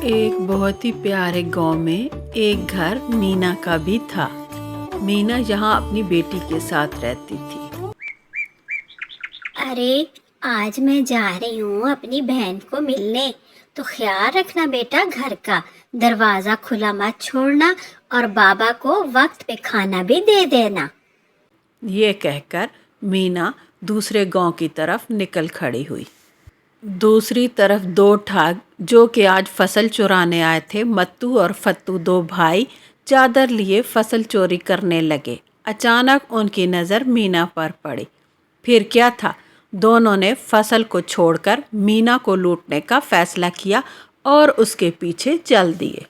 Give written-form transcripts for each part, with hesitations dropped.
एक बहुत ही प्यारे गांव में एक घर मीना का भी था। मीना यहाँ अपनी बेटी के साथ रहती थी। अरे आज मैं जा रही हूँ अपनी बहन को मिलने, तो ख्याल रखना बेटा घर का, दरवाजा खुला मत छोड़ना और बाबा को वक्त पे खाना भी दे देना। ये कहकर मीना दूसरे गांव की तरफ निकल खड़ी हुई। दूसरी तरफ दो ठग जो कि आज फसल चुराने आए थे, मत्तू और फत्तू, दो भाई चादर लिए फसल चोरी करने लगे। अचानक उनकी नज़र मीना पर पड़ी। फिर क्या था, दोनों ने फसल को छोड़कर मीना को लूटने का फैसला किया और उसके पीछे चल दिए।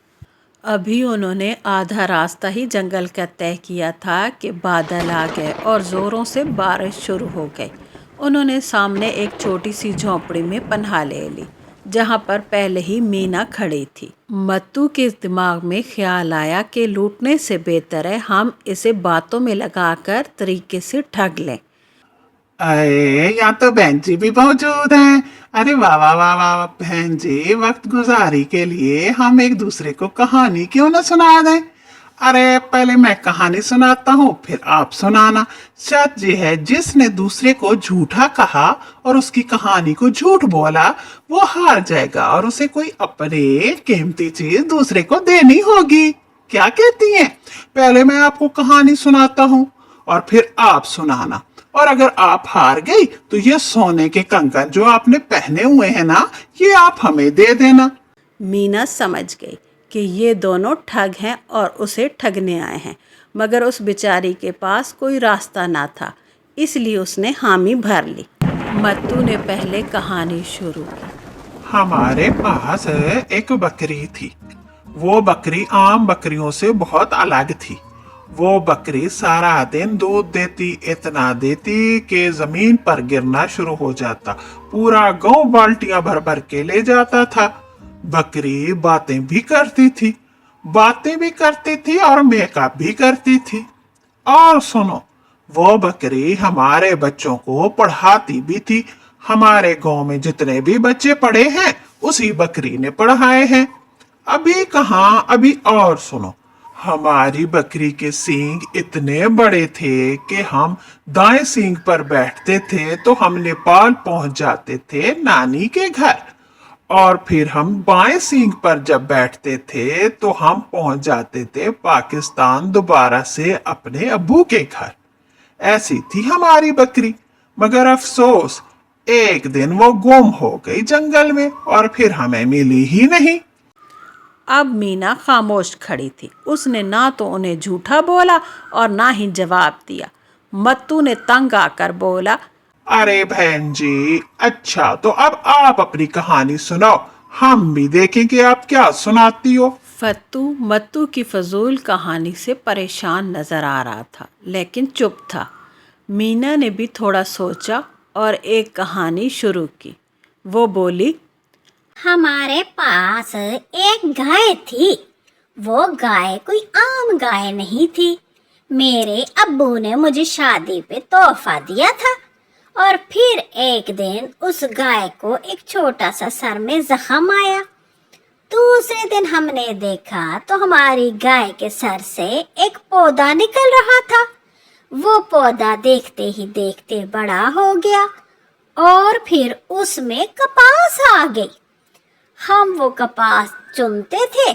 अभी उन्होंने आधा रास्ता ही जंगल का तय किया था कि बादल आ गए और ज़ोरों से बारिश शुरू हो गई। उन्होंने सामने एक छोटी सी झोंपड़ी में पनाह ले ली, जहाँ पर पहले ही मीना खड़ी थी। मत्तू के दिमाग में ख्याल आया कि लूटने से बेहतर है हम इसे बातों में लगाकर तरीके से ठग लें। अरे यहाँ तो बहन जी भी मौजूद हैं। अरे वाह वाह वाह वाह बहन जी, वक्त गुजारी के लिए हम एक दूसरे को कहानी क्यों ना सुना दें। अरे पहले मैं कहानी सुनाता हूँ, फिर आप सुनाना। सच ये है, जिसने दूसरे को झूठा कहा और उसकी कहानी को झूठ बोला वो हार जाएगा और उसे कोई अपने कीमती चीज दूसरे को देनी होगी। क्या कहती हैं? पहले मैं आपको कहानी सुनाता हूँ और फिर आप सुनाना, और अगर आप हार गई तो ये सोने के कंगन जो आपने पहने हुए हैं ना, ये आप हमें दे देना। मीना समझ गई कि ये दोनों ठग हैं और उसे ठगने आए हैं, मगर उस बेचारी के पास कोई रास्ता ना था, इसलिए उसने हामी भर ली। मत्तू ने पहले कहानी शुरू की। हमारे पास एक बकरी थी। वो बकरी आम बकरियों से बहुत अलग थी। वो बकरी सारा दिन दूध देती, इतना देती कि जमीन पर गिरना शुरू हो जाता। पूरा गांव बाल्टियां भर भर के ले जाता था। बकरी बातें भी करती थी और मेकअप भी करती थी। और सुनो, वो बकरी हमारे बच्चों को पढ़ाती भी थी। हमारे गांव में जितने भी बच्चे पढ़े हैं उसी बकरी ने पढ़ाए हैं। अभी कहाँ, अभी और सुनो। हमारी बकरी के सींग इतने बड़े थे कि हम दाएं सींग पर बैठते थे तो हम नेपाल पहुंच जाते थे नानी के घर, और फिर हम बाएं सींग पर जब बैठते थे तो हम पहुंच जाते थे पाकिस्तान दोबारा से अपने अब्बू के घर। ऐसी थी हमारी बकरी, मगर अफसोस एक दिन वो गुम हो गई जंगल में और फिर हमें मिली ही नहीं। अब मीना खामोश खड़ी थी। उसने ना तो उन्हें झूठा बोला और ना ही जवाब दिया। मत्तू ने तंग आकर बोला, अरे बहन जी, अच्छा तो अब आप अपनी कहानी सुनाओ, हम भी देखें कि आप क्या सुनाती हो। फत्तू मत्तू की फजूल कहानी से परेशान नजर आ रहा था, लेकिन चुप था। मीना ने भी थोड़ा सोचा और एक कहानी शुरू की। वो बोली, हमारे पास एक गाय थी। वो गाय कोई आम गाय नहीं थी। मेरे अब्बू ने मुझे शादी पे तोहफा दिया था, और फिर एक दिन उस गाय को एक छोटा सा सर में जख्म आया। दूसरे दिन हमने देखा तो हमारी गाय के सर से एक पौधा निकल रहा था। वो पौधा देखते ही देखते बड़ा हो गया और फिर उसमें कपास आ गई। हम वो कपास चुनते थे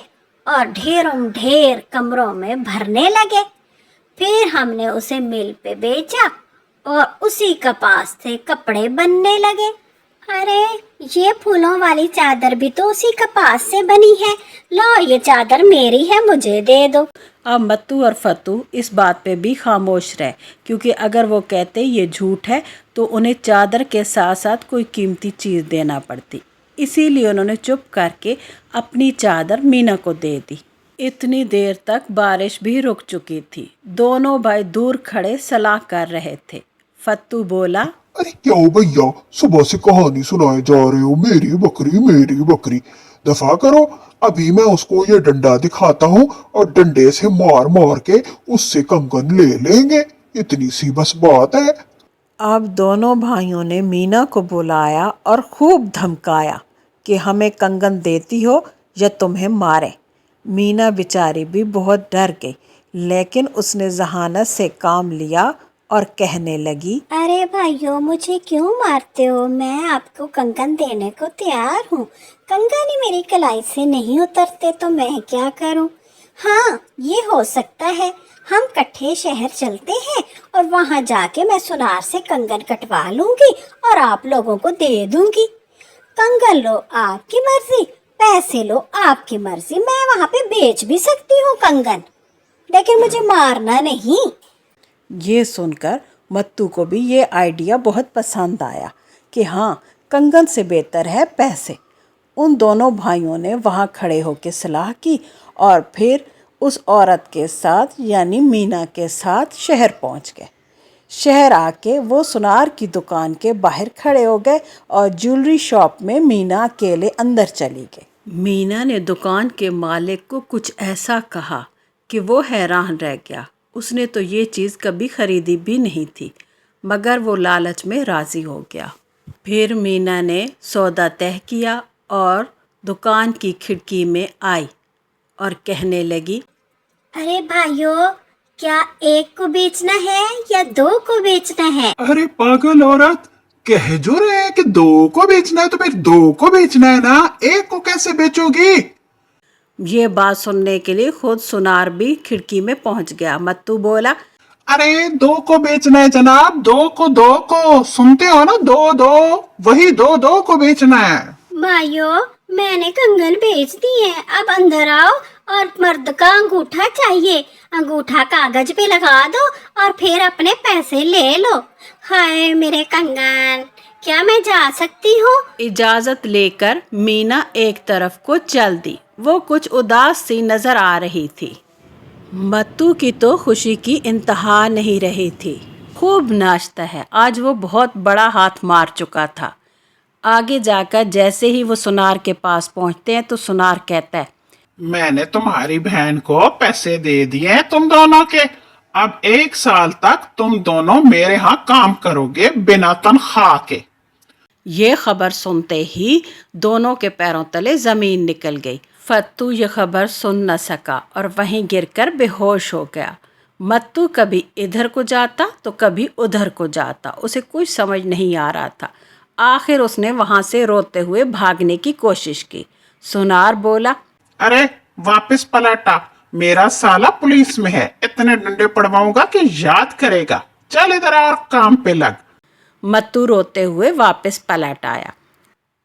और ढेरों ढेर कमरों में भरने लगे। फिर हमने उसे मिल पे बेचा और उसी कपास से कपड़े बनने लगे। अरे ये फूलों वाली चादर भी तो उसी कपास से बनी है। लो, ये चादर मेरी है, मुझे दे दो। अब मत्तू और फत्तू इस बात पे भी खामोश रहे, क्योंकि अगर वो कहते ये झूठ है तो उन्हें चादर के साथ साथ कोई कीमती चीज़ देना पड़ती। इसीलिए उन्होंने चुप करके अपनी चादर मीना को दे दी। इतनी देर तक बारिश भी रुक चुकी थी। दोनों भाई दूर खड़े सलाह कर रहे थे। फत्तू बोला, अरे क्या हो भैया, सुबह से कहानी सुनाए जा रहे हो, मेरी बकरी। दफा करो, अभी मैं उसको ये डंडा दिखाता हूँ और डंडे से मार मार के उससे कंगन ले लेंगे। इतनी सी बस बात है। अब दोनों भाइयों ने मीना को बुलाया और खूब धमकाया कि हमें कंगन देती हो یا تمہیں ماریں۔ مینا بیچاری بھی بہت ڈر گئی، لیکن اس نے ذہانت سے کام لیا اور کہنے لگی، ارے بھائیوں، مجھے کیوں مارتے ہو؟ میں آپ کو کنگن دینے کو تیار ہوں۔ کنگن ہی میری کلائی سے نہیں اترتے تو میں کیا کروں؟ ہاں، یہ ہو سکتا ہے ہم کٹھے شہر چلتے ہیں اور وہاں جا کے میں سنار سے کنگن کٹوا لوں گی اور آپ لوگوں کو دے دوں گی۔ کنگن لو آپ کی مرضی، پیسے لو آپ کی مرضی، میں وہاں پہ بیچ بھی سکتی ہوں کنگن، لیکن مجھے مارنا نہیں۔ یہ سن کر متو کو بھی یہ آئیڈیا بہت پسند آیا کہ ہاں، کنگن سے بہتر ہے پیسے۔ ان دونوں بھائیوں نے وہاں کھڑے ہو کے صلاح کی اور پھر اس عورت کے ساتھ یعنی مینا کے ساتھ شہر پہنچ گئے۔ شہر آ کے وہ سنار کی دکان کے باہر کھڑے ہو گئے اور جیولری شاپ میں مینا اکیلے اندر چلی گئی۔ مینا نے دکان کے مالک کو کچھ ایسا کہا کہ وہ حیران رہ گیا۔ اس نے تو یہ چیز کبھی خریدی بھی نہیں تھی، مگر وہ لالچ میں راضی ہو گیا۔ پھر مینا نے سودا طے کیا اور دکان کی کھڑکی میں آئی اور کہنے لگی، ارے بھائیوں، کیا ایک کو بیچنا ہے یا دو کو بیچنا ہے؟ ارے پاگل عورت، کہہ جو رہے ہیں کہ 2 کو بیچنا ہے تو پھر 2 کو بیچنا ہے نا، 1 کو کیسے بیچو گی؟ یہ بات سننے کے لیے خود سنار بھی کھڑکی میں پہنچ گیا۔ متو بولا، ارے 2 کو بیچنا ہے جناب، 2 کو سنتے ہو نا، 2 وہی 2 کو بیچنا ہے۔ بھائیوں، میں نے کنگن بیچ دی ہے، اب اندر آؤ اور مرد کا انگوٹھا چاہیے، انگوٹھا کاغذ پہ لگا دو اور پھر اپنے پیسے لے لو۔ ہائے میرے کنگن، کیا میں جا سکتی ہوں؟ اجازت لے کر مینا ایک طرف کو چل دی۔ وہ کچھ اداس سی نظر آ رہی تھی۔ متو کی تو خوشی کی انتہا نہیں رہی تھی۔ خوب ناشتا ہے، آج وہ بہت بڑا ہاتھ مار چکا تھا۔ آگے جا کر جیسے ہی وہ سنار کے پاس پہنچتے ہیں تو سنار کہتا ہے، میں نے تمہاری بہن کو پیسے دے دیے تم دونوں کے، اب 1 سال تک تم دونوں میرے ہاں کام کرو گے بنا تنخواہ کے۔ یہ خبر سنتے ہی دونوں کے پیروں تلے زمین نکل گئی۔ فتو یہ خبر سن نہ سکا اور وہیں گر کر بے ہوش ہو گیا۔ متو کبھی ادھر کو جاتا تو کبھی ادھر کو جاتا، اسے کچھ سمجھ نہیں آ رہا تھا۔ آخر اس نے وہاں سے روتے ہوئے بھاگنے کی کوشش کی۔ سنار بولا، ارے واپس پلٹا، میرا سالا پولیس میں ہے، اتنے ڈنڈے پڑواؤں گا کہ یاد کرے گا، چل ادھر اور کام پہ لگ۔ متو روتے ہوئے واپس پلٹ آیا۔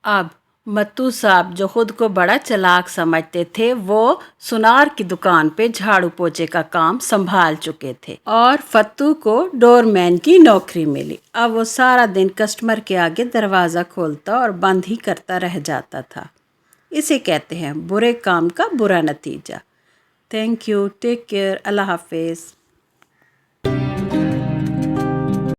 اب متو صاحب جو خود کو بڑا چلاک سمجھتے تھے، وہ سنار کی دکان پہ جھاڑو پوچھے کا کام سنبھال چکے تھے اور فتو کو ڈور مین کی نوکری ملی۔ اب وہ سارا دن کسٹمر کے آگے دروازہ کھولتا اور بند ہی کرتا رہ جاتا تھا۔ اسے کہتے ہیں برے کام کا برا نتیجہ۔ تھینک یو، ٹیک کیئر، اللہ حافظ۔